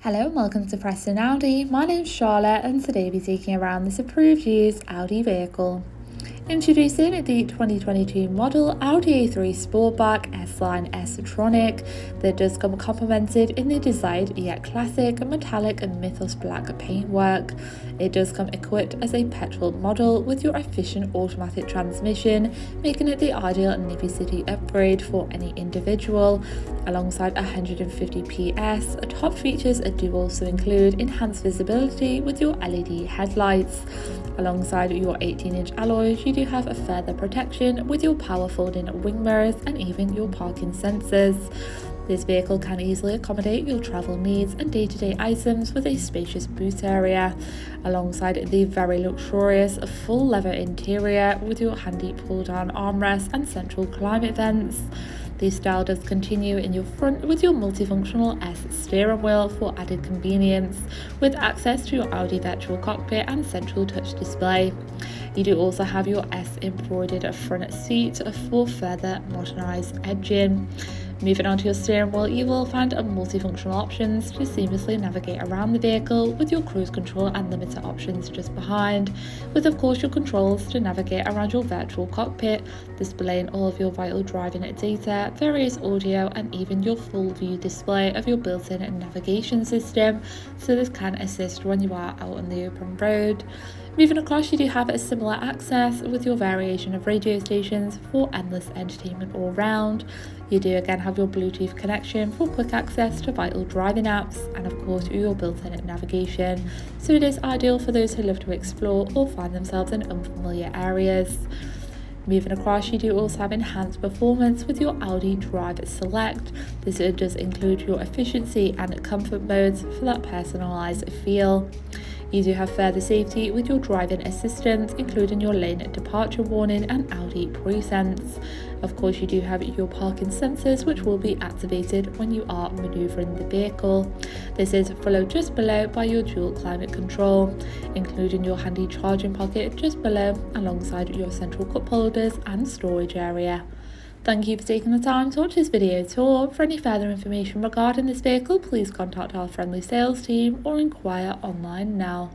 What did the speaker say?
Hello and welcome to Preston Audi. My name's Charlotte and today we'll be taking around this approved used Audi vehicle. Introducing the 2022 model Audi A3 Sportback S-Line S tronic that does come complemented in the desired yet classic metallic and Mythos Black paintwork. It does come equipped as a petrol model with your efficient automatic transmission, making it the ideal Navy City upgrade for any individual. Alongside 150 PS, top features do also include enhanced visibility with your LED headlights. Alongside your 18-inch alloys, you do have a further protection with your power folding wing mirrors and even your parking sensors. This vehicle can easily accommodate your travel needs and day-to-day items with a spacious boot area, alongside the very luxurious full leather interior with your handy pull-down armrest and central climate vents. The style does continue in your front with your multifunctional S steering wheel for added convenience, with access to your Audi virtual cockpit and central touch display. You do also have your S embroidered front seat for further modernised edging. Moving on to your steering wheel, you will find multifunctional options to seamlessly navigate around the vehicle with your cruise control and limiter options just behind, with of course your controls to navigate around your virtual cockpit, displaying all of your vital driving data, various audio and even your full view display of your built-in navigation system, so this can assist when you are out on the open road. Moving across, you do have a similar access with your variation of radio stations for endless entertainment all round. You do again have your Bluetooth connection for quick access to vital driving apps and of course your built-in navigation, so it is ideal for those who love to explore or find themselves in unfamiliar areas. Moving across, you do also have enhanced performance with your Audi Drive Select. This does include your efficiency and comfort modes for that personalised feel. You do have further safety with your driving assistant, including your lane departure warning and Audi Pre-Sense. Of course, you do have your parking sensors, which will be activated when you are manoeuvring the vehicle. This is followed just below by your dual climate control, including your handy charging pocket just below, alongside your central cup holders and storage area. Thank you for taking the time to watch this video tour. For any further information regarding this vehicle, please contact our friendly sales team or inquire online now.